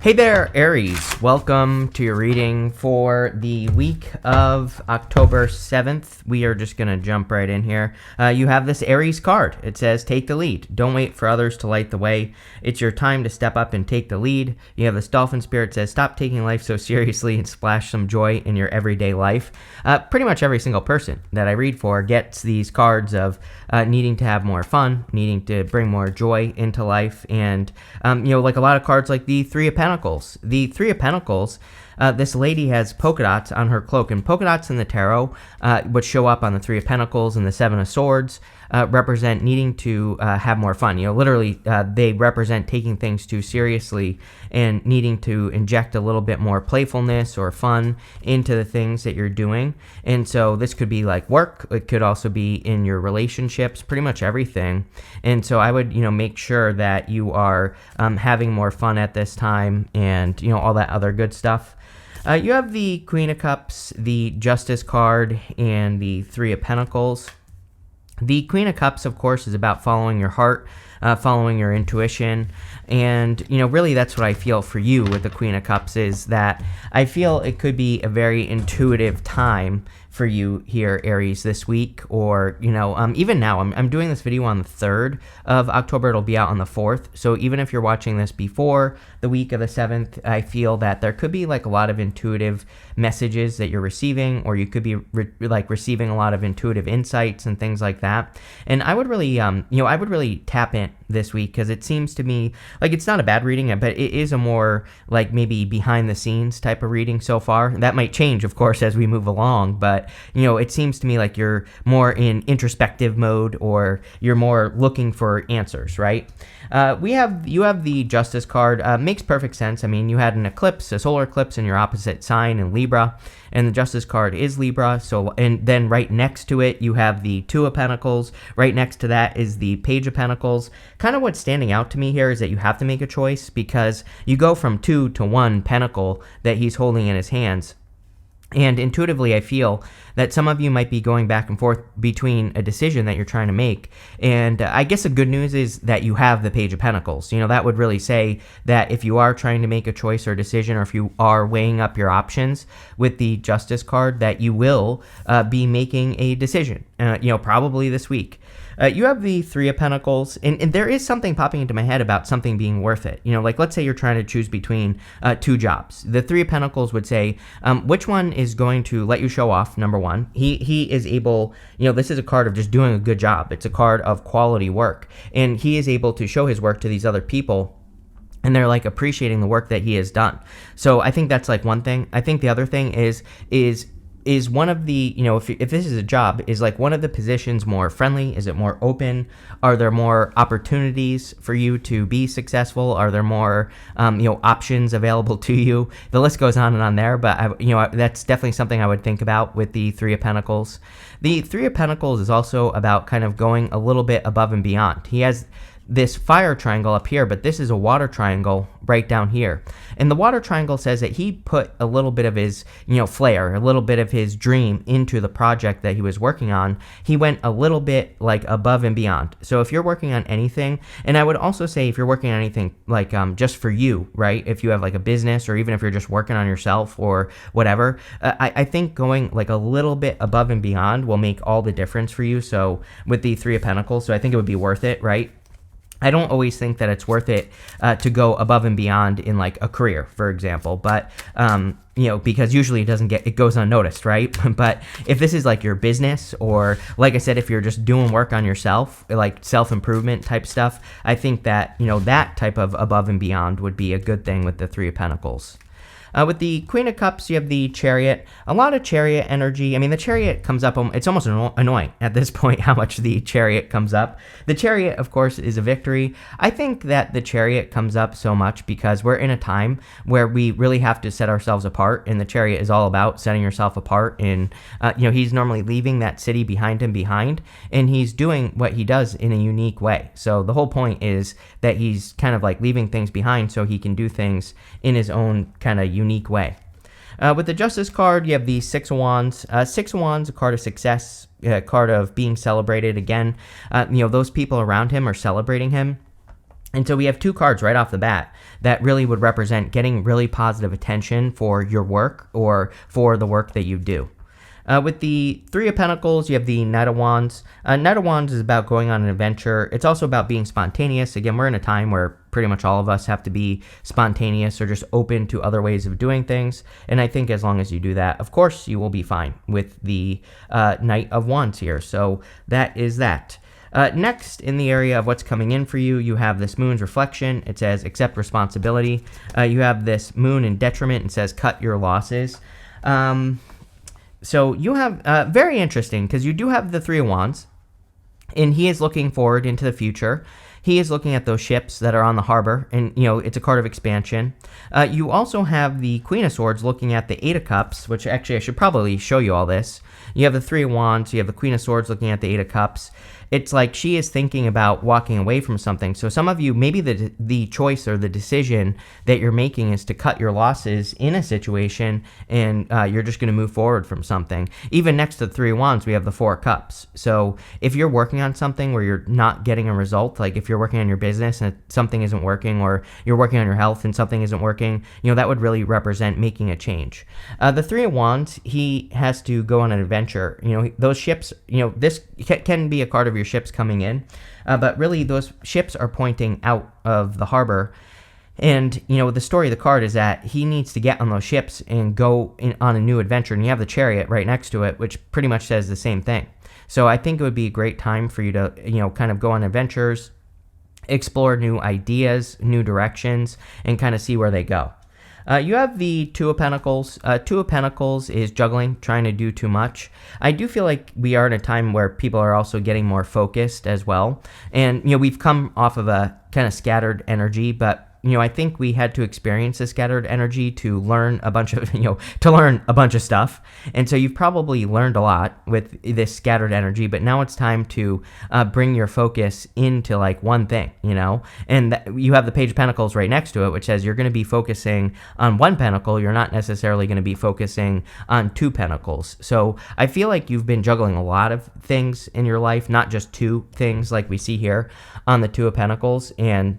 Hey there, Aries. Welcome to your reading for the week of October 7th. We are just going to jump right in here. You have this Aries card. It says, take the lead. Don't wait for others to light the way. It's your time to step up and take the lead. You have this Dolphin Spirit says, stop taking life so seriously and splash some joy in your everyday life. Pretty much every single person that I read for gets these cards of needing to have more fun, needing to bring more joy into life, and, like a lot of cards like the Three of Pentacles. The Three of Pentacles, this lady has polka dots on her cloak, and polka dots in the tarot, which show up on the Three of Pentacles and the Seven of Swords, represent needing to have more fun. Literally, they represent taking things too seriously and needing to inject a little bit more playfulness or fun into the things that you're doing. And so this could be like work. It could also be in your relationships, pretty much everything. And so I would, make sure that you are having more fun at this time and, all that other good stuff. You have the Queen of Cups, the Justice card, and the Three of Pentacles. The Queen of Cups, of course, is about following your heart, following your intuition. And, really that's what I feel for you with the Queen of Cups, is that I feel it could be a very intuitive time for you here, Aries, this week, or, even now. I'm doing this video on the 3rd of October. It'll be out on the 4th. So even if you're watching this before the week of the 7th, I feel that there could be like a lot of intuitive messages that you're receiving, or you could be receiving a lot of intuitive insights and things like that. And I would really, I would really tap in this week, because it seems to me like it's not a bad reading, but it is a more like maybe behind the scenes type of reading so far. That might change, of course, as we move along, but it seems to me like you're more in introspective mode, or you're more looking for answers, right? You have the Justice card. Makes perfect sense. I mean, you had an eclipse, a solar eclipse in your opposite sign in Libra, and the Justice card is Libra. So, and then right next to it, you have the Two of Pentacles. Right next to that is the Page of Pentacles. Kind of what's standing out to me here is that you have to make a choice, because you go from 2 to 1 pentacle that he's holding in his hands. And intuitively, I feel that some of you might be going back and forth between a decision that you're trying to make. And I guess the good news is that you have the Page of Pentacles. That would really say that if you are trying to make a choice or decision, or if you are weighing up your options with the Justice card, that you will be making a decision, probably this week. You have the Three of Pentacles, and there is something popping into my head about something being worth it. Like let's say you're trying to choose between 2 jobs. The Three of Pentacles would say, which one is going to let you show off, number one. He is able, this is a card of just doing a good job. It's a card of quality work, and he is able to show his work to these other people, and they're like appreciating the work that he has done. So I think that's like one thing. I think the other thing is one of the, if this is a job, is like one of the positions more friendly? Is it more open? Are there more opportunities for you to be successful? Are there more, options available to you? The list goes on and on there, but that's definitely something I would think about with the Three of Pentacles. The Three of Pentacles is also about kind of going a little bit above and beyond. He has this fire triangle up here, but this is a water triangle right down here. And the water triangle says that he put a little bit of his, flair, a little bit of his dream into the project that he was working on. He went a little bit like above and beyond. So if you're working on anything, and I would also say if you're working on anything like just for you, right? If you have like a business, or even if you're just working on yourself or whatever, I think going like a little bit above and beyond will make all the difference for you. So with the Three of Pentacles, so I think it would be worth it, right? I don't always think that it's worth it to go above and beyond in like a career, for example, but because usually it goes unnoticed, right? But if this is like your business, or like I said, if you're just doing work on yourself, like self-improvement type stuff, I think that, that type of above and beyond would be a good thing with the Three of Pentacles. With the Queen of Cups, you have the Chariot. A lot of Chariot energy. I mean, the Chariot comes up, it's almost annoying at this point how much the Chariot comes up. The Chariot, of course, is a victory. I think that the Chariot comes up so much because we're in a time where we really have to set ourselves apart, and the Chariot is all about setting yourself apart. And, he's normally leaving that city behind him and he's doing what he does in a unique way. So the whole point is that he's kind of like leaving things behind so he can do things in his own kind of unique way. With the Justice card, you have the Six of Wands. Six of Wands, a card of success, a card of being celebrated. Again, those people around him are celebrating him. And so we have two cards right off the bat that really would represent getting really positive attention for your work or for the work that you do. With the Three of Pentacles, you have the Knight of Wands. Knight of Wands is about going on an adventure. It's also about being spontaneous. Again, we're in a time where pretty much all of us have to be spontaneous or just open to other ways of doing things. And I think as long as you do that, of course, you will be fine with the Knight of Wands here. So that is that. Next, in the area of what's coming in for you, you have this Moon's reflection. It says, accept responsibility. You have this Moon in detriment. It says, cut your losses. So you have, very interesting, because you do have the Three of Wands, and he is looking forward into the future. He is looking at those ships that are on the harbor, and, it's a card of expansion. You also have the Queen of Swords looking at the Eight of Cups, which actually I should probably show you all this. You have the Three of Wands, you have the Queen of Swords looking at the Eight of Cups. It's like she is thinking about walking away from something. So some of you, maybe the choice or the decision that you're making is to cut your losses in a situation, and you're just going to move forward from something. Even next to the Three of Wands, we have the Four of Cups. So if you're working on something where you're not getting a result, like if you're working on your business and something isn't working, or you're working on your health and something isn't working, that would really represent making a change. The Three of Wands, he has to go on an adventure. Those ships, this can be a card of your ships coming in, but really those ships are pointing out of the harbor. And the story of the card is that he needs to get on those ships and go on a new adventure, and you have the Chariot right next to it, which pretty much says the same thing. So I think it would be a great time for you to kind of go on adventures, explore new ideas, new directions, and kind of see where they go. You have the Two of Pentacles. Two of Pentacles is juggling, trying to do too much. I do feel like we are in a time where people are also getting more focused as well. And, we've come off of a kind of scattered energy, but I think we had to experience the scattered energy to learn a bunch of, stuff. And so you've probably learned a lot with this scattered energy, but now it's time to bring your focus into like one thing, and you have the Page of Pentacles right next to it, which says you're going to be focusing on one pentacle. You're not necessarily going to be focusing on two pentacles. So I feel like you've been juggling a lot of things in your life, not just two things like we see here on the Two of Pentacles. And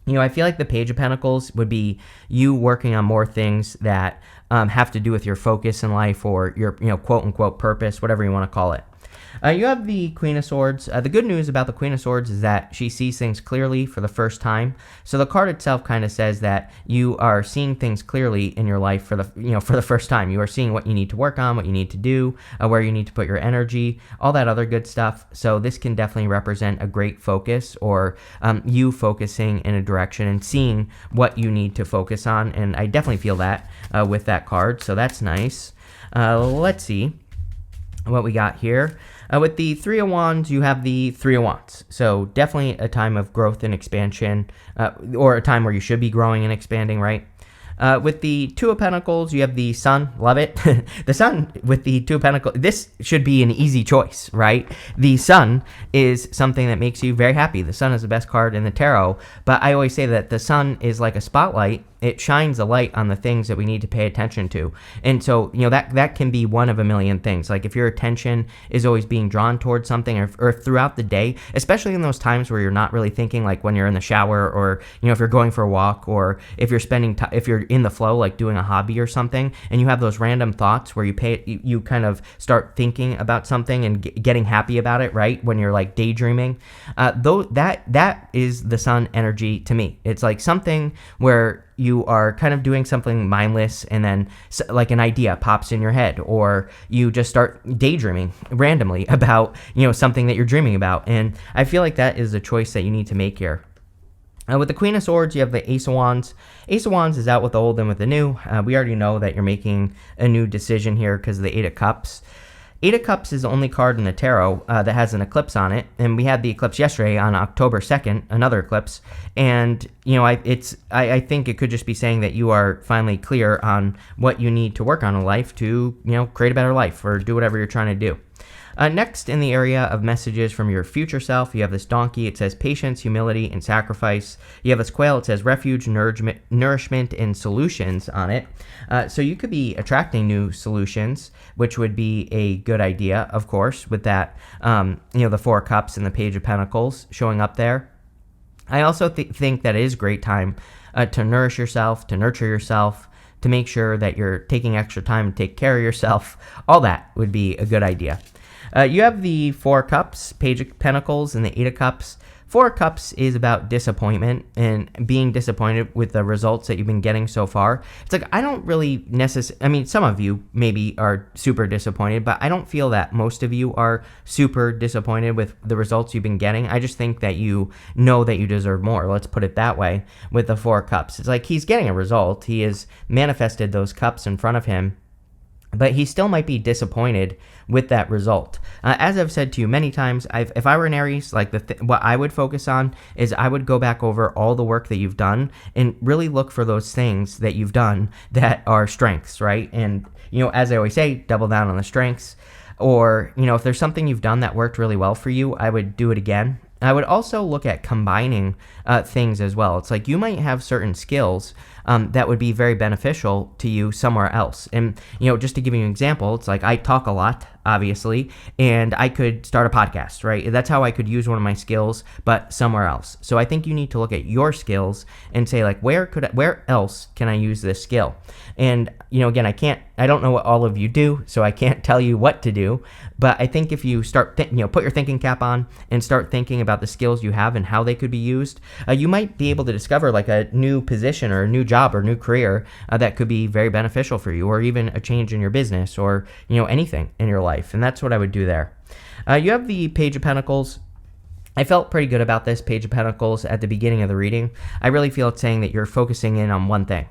I feel like the Page of Pentacles would be you working on more things that have to do with your focus in life, or your, quote-unquote purpose, whatever you want to call it. You have the Queen of Swords. The good news about the Queen of Swords is that she sees things clearly for the first time. So the card itself kind of says that you are seeing things clearly in your life for the first time. You are seeing what you need to work on, what you need to do, where you need to put your energy, all that other good stuff. So this can definitely represent a great focus, or you focusing in a direction and seeing what you need to focus on. And I definitely feel that with that card. So that's nice. Let's see what we got here. With the Three of Wands, you have the Three of Wands. So definitely a time of growth and expansion, or a time where you should be growing and expanding, right? With the Two of Pentacles, you have the Sun. Love it. The Sun with the Two of Pentacles, this should be an easy choice, right? The Sun is something that makes you very happy. The Sun is the best card in the tarot, but I always say that the Sun is like a spotlight. It shines a light on the things that we need to pay attention to. And so, that can be one of a million things. Like if your attention is always being drawn towards something, or throughout the day, especially in those times where you're not really thinking, like when you're in the shower, or, if you're going for a walk, or if you're if you're in the flow, like doing a hobby or something, and you have those random thoughts where you kind of start thinking about something and getting happy about it, right? When you're like daydreaming, that is the Sun energy to me. It's like something where you are kind of doing something mindless, and then like an idea pops in your head, or you just start daydreaming randomly about, something that you're dreaming about. And I feel like that is a choice that you need to make here. With the Queen of Swords, you have the Ace of Wands. Ace of Wands is out with the old and with the new. We already know that you're making a new decision here because of the Eight of Cups. Eight of Cups is the only card in the tarot that has an eclipse on it, and we had the eclipse yesterday on October 2nd, another eclipse, and I think it could just be saying that you are finally clear on what you need to work on in life to create a better life, or do whatever you're trying to do. Next, in the area of messages from your future self, you have this donkey. It says patience, humility, and sacrifice. You have this quail. It says refuge, nourishment, and solutions on it. So you could be attracting new solutions, which would be a good idea, of course, with that, the Four of Cups and the Page of Pentacles showing up there. I also think that it is a great time to nourish yourself, to nurture yourself, to make sure that you're taking extra time to take care of yourself. All that would be a good idea. You have the Four Cups, Page of Pentacles, and the Eight of Cups. Four Cups is about disappointment and being disappointed with the results that you've been getting so far. It's like, I don't really necessarily, I mean, some of you maybe are super disappointed, but I don't feel that most of you are super disappointed with the results you've been getting. I just think that you know that you deserve more. Let's put it that way with the Four Cups. It's like he's getting a result. He has manifested those cups in front of him, but he still might be disappointed with that result. As I've said to you many times, if I were an Aries, like what I would focus on is I would go back over all the work that you've done and really look for those things that you've done that are strengths, right? And, as I always say, double down on the strengths. Or, if there's something you've done that worked really well for you, I would do it again. I would also look at combining things as well. It's like you might have certain skills that would be very beneficial to you somewhere else. And, just to give you an example, it's like I talk a lot, obviously, and I could start a podcast, right? That's how I could use one of my skills, but somewhere else. So I think you need to look at your skills and say, like, where else can I use this skill? And, again, I don't know what all of you do, so I can't tell you what to do. But I think if you start, put your thinking cap on and start thinking about the skills you have and how they could be used, you might be able to discover like a new position or a new job or new career that could be very beneficial for you, or even a change in your business, or, anything in your life. And that's what I would do there. You have the Page of Pentacles. I felt pretty good about this Page of Pentacles at the beginning of the reading. I really feel it's saying that you're focusing in on one thing.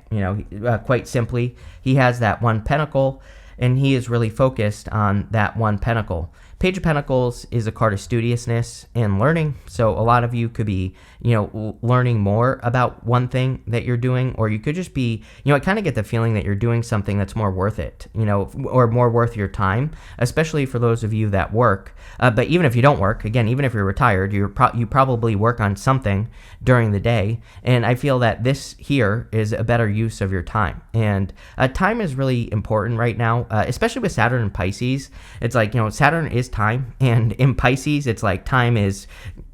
Quite simply, he has that one pentacle, and he is really focused on that one pentacle. Page of Pentacles is a card of studiousness and learning, so a lot of you could be, learning more about one thing that you're doing, or you could just be, I kind of get the feeling that you're doing something that's more worth it, or more worth your time, especially for those of you that work. But even if you don't work, again, even if you're retired, you probably work on something during the day, and I feel that this here is a better use of your time. And time is really important right now, especially with Saturn and Pisces. It's like, Saturn is time, and in Pisces it's like time is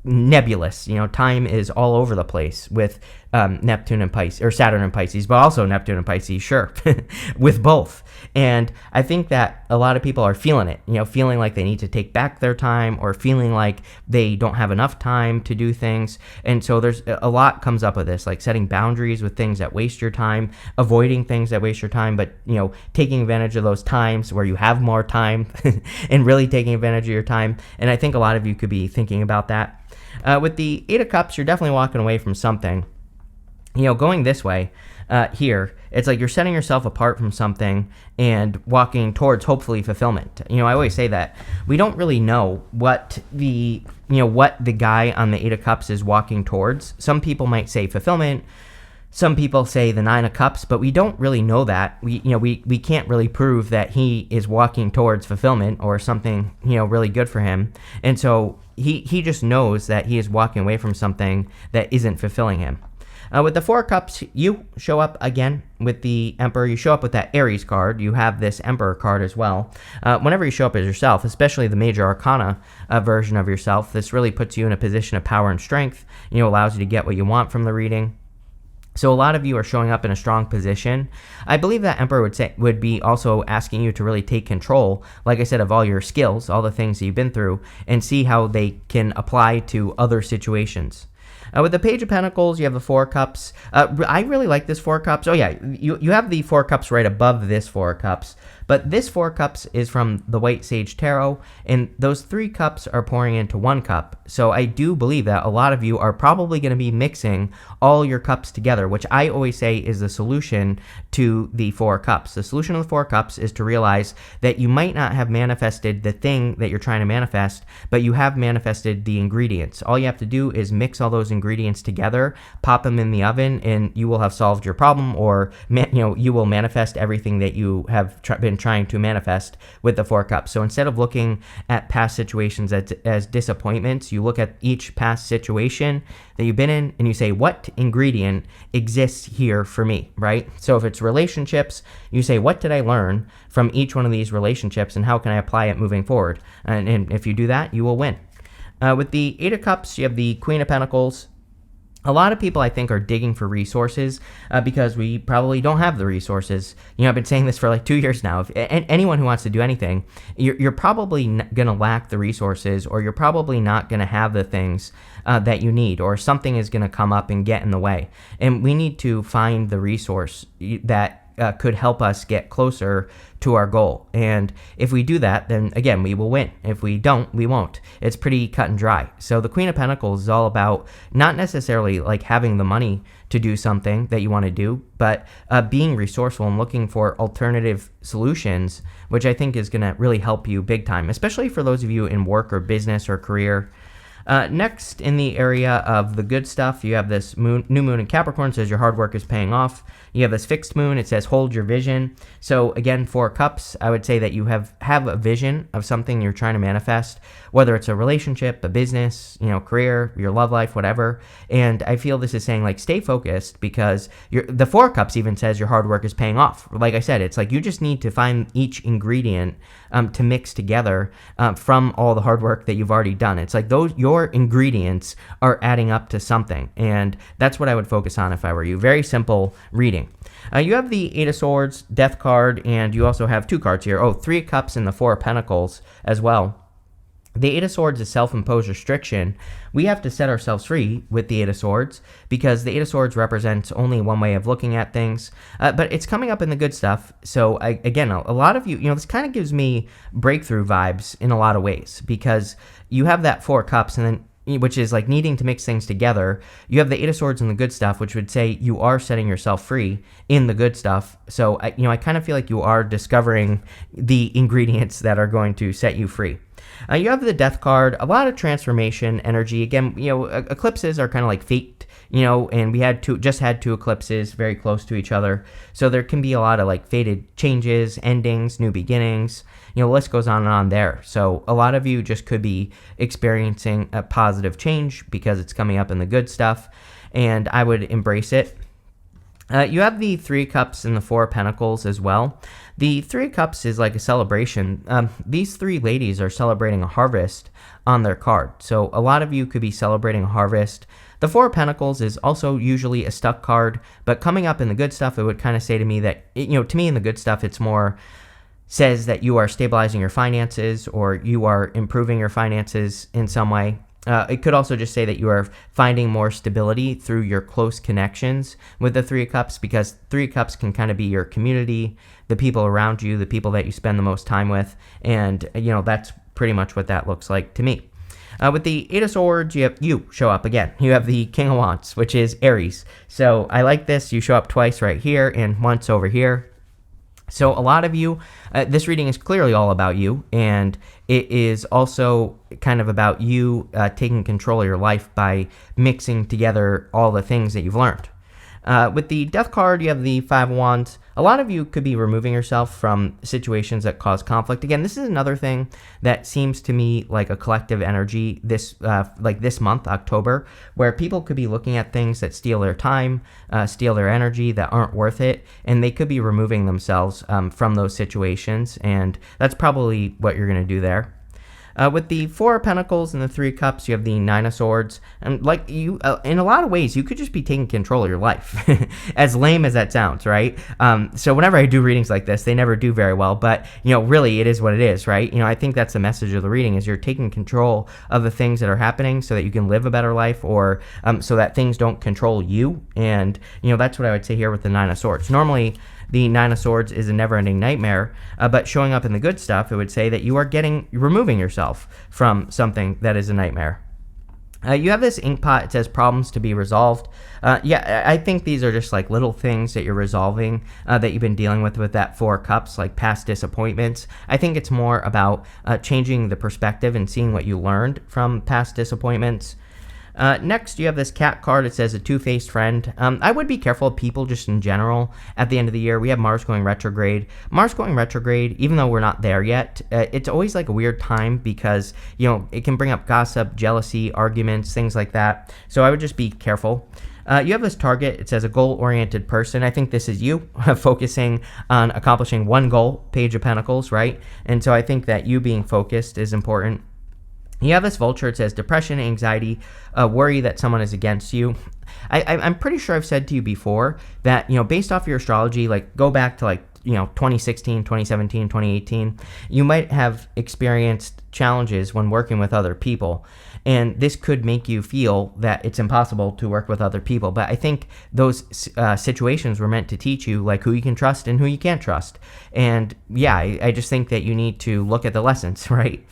nebulous. Time is all over the place with Neptune and Pisces, or Saturn and Pisces, but also Neptune and Pisces, sure, with both. And I think that a lot of people are feeling it, feeling like they need to take back their time, or feeling like they don't have enough time to do things. And so there's a lot comes up with this, like setting boundaries with things that waste your time, avoiding things that waste your time, but, taking advantage of those times where you have more time and really taking advantage of your time. And I think a lot of you could be thinking about that. With the Eight of Cups, you're definitely walking away from something. Going this way here, it's like you're setting yourself apart from something and walking towards, hopefully, fulfillment. I always say that we don't really know what the guy on the Eight of Cups is walking towards. Some people might say fulfillment. Some people say the Nine of Cups, but we don't really know that. We can't really prove that he is walking towards fulfillment or something, really good for him. And so he just knows that he is walking away from something that isn't fulfilling him. With the Four of Cups, you show up again with the Emperor. You show up with that Aries card. You have this Emperor card as well. Whenever you show up as yourself, especially the Major Arcana version of yourself, this really puts you in a position of power and strength, allows you to get what you want from the reading. So a lot of you are showing up in a strong position. I believe that Emperor would be also asking you to really take control, like I said, of all your skills, all the things that you've been through, and see how they can apply to other situations. With the Page of Pentacles, you have the Four of Cups. I really like this Four of Cups. Oh yeah, you have the Four of Cups right above this Four of Cups. But this Four of Cups is from the White Sage Tarot, and those three cups are pouring into one cup. So I do believe that a lot of you are probably going to be mixing all your cups together, which I always say is the solution to the Four of Cups. The solution to the Four of Cups is to realize that you might not have manifested the thing that you're trying to manifest, but you have manifested the ingredients. All you have to do is mix all those ingredients together, pop them in the oven, and you will have solved your problem, or you will manifest everything that you have been trying to manifest with the Four of Cups. So instead of looking at past situations as disappointments, you look at each past situation that you've been in and you say, what ingredient exists here for me, right? So if it's relationships, you say, what did I learn from each one of these relationships and how can I apply it moving forward? And if you do that, you will win. With the Eight of Cups, you have the Queen of Pentacles. A lot of people, I think, are digging for resources because we probably don't have the resources. I've been saying this for like 2 years now. If anyone who wants to do anything, you're probably going to lack the resources, or you're probably not going to have the things that you need, or something is going to come up and get in the way. And we need to find the resource that could help us get closer to our goal. And if we do that, then again, we will win. If we don't, we won't. It's pretty cut and dry. So the Queen of Pentacles is all about not necessarily like having the money to do something that you want to do, but being resourceful and looking for alternative solutions, which I think is going to really help you big time, especially for those of you in work or business or career. Next, in the area of the good stuff, you have this new moon in Capricorn, says your hard work is paying off. You have this fixed moon, it says hold your vision. So again, 4 cups, I would say that you have a vision of something you're trying to manifest, whether it's a relationship, a business, career, your love life, whatever. And I feel this is saying like stay focused, because the 4 cups even says your hard work is paying off. Like I said, it's like you just need to find each ingredient to mix together from all the hard work that you've already done. It's like your ingredients are adding up to something, and that's what I would focus on if I were you. Very simple reading. You have the 8 of Swords, Death card, and you also have 2 cards here. 3 of Cups and the 4 of Pentacles as well. The 8 of Swords is self-imposed restriction. We have to set ourselves free with the 8 of Swords, because the 8 of Swords represents only one way of looking at things, but it's coming up in the good stuff. So again, a lot of you, this kind of gives me breakthrough vibes in a lot of ways, because you have that 4 cups, and then which is like needing to mix things together. You have the 8 of Swords and the good stuff, which would say you are setting yourself free in the good stuff. So I kind of feel like you are discovering the ingredients that are going to set you free. You have the Death card, a lot of transformation energy. Again, eclipses are kind of like fate, and we just had 2 eclipses very close to each other. So there can be a lot of like fated changes, endings, new beginnings. The list goes on and on there. So a lot of you just could be experiencing a positive change because it's coming up in the good stuff, and I would embrace it. You have the 3 cups and the 4 pentacles as well. The 3 cups is like a celebration. These 3 ladies are celebrating a harvest on their card. So a lot of you could be celebrating a harvest. The 4 pentacles is also usually a stuck card, but coming up in the good stuff, it would kind of say to me that, to me in the good stuff, it's more says that you are stabilizing your finances, or you are improving your finances in some way. It could also just say that you are finding more stability through your close connections with the 3 of Cups, because 3 of Cups can kind of be your community, the people around you, the people that you spend the most time with, and that's pretty much what that looks like to me. With the 8 of Swords, you show up again. You have the King of Wands, which is Aries. So I like this. You show up twice right here and once over here. So a lot of you, this reading is clearly all about you, and it is also kind of about you taking control of your life by mixing together all the things that you've learned. With the Death card, you have the 5 of Wands. A lot of you could be removing yourself from situations that cause conflict. Again, this is another thing that seems to me like a collective energy this month, October, where people could be looking at things that steal their time, steal their energy, that aren't worth it, and they could be removing themselves from those situations, and that's probably what you're going to do there. With the 4 of Pentacles and the 3 of Cups, you have the 9 of Swords. And like you, in a lot of ways, you could just be taking control of your life, as lame as that sounds, right? So whenever I do readings like this, they never do very well, but really it is what it is, right? I think that's the message of the reading, is you're taking control of the things that are happening so that you can live a better life, or so that things don't control you. And that's what I would say here with the 9 of Swords. Normally, the 9 of Swords is a never-ending nightmare, but showing up in the good stuff, it would say that you are removing yourself from something that is a nightmare. You have this ink pot. It says problems to be resolved. I think these are just like little things that you're resolving that you've been dealing with that 4 cups, like past disappointments. I think it's more about changing the perspective and seeing what you learned from past disappointments. Next, you have this Cat card. It says a two-faced friend. I would be careful of people just in general. At the end of the year, we have Mars going retrograde. Mars going retrograde, even though we're not there yet, it's always like a weird time, because it can bring up gossip, jealousy, arguments, things like that. So I would just be careful. You have this target. It says a goal-oriented person. I think this is you focusing on accomplishing one goal, Page of Pentacles, right? And so I think that you being focused is important. You have this vulture. It says depression, anxiety, worry that someone is against you. I'm pretty sure I've said to you before that, based off your astrology, like go back to 2016, 2017, 2018, you might have experienced challenges when working with other people. And this could make you feel that it's impossible to work with other people. But I think those situations were meant to teach you like who you can trust and who you can't trust. And yeah, I just think that you need to look at the lessons, right?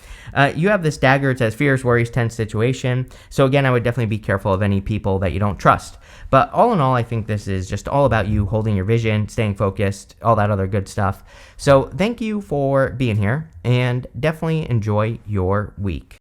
You have this dagger. It says fears, worries, tense situation. So again, I would definitely be careful of any people that you don't trust. But all in all, I think this is just all about you holding your vision, staying focused, all that other good stuff. So thank you for being here, and definitely enjoy your week.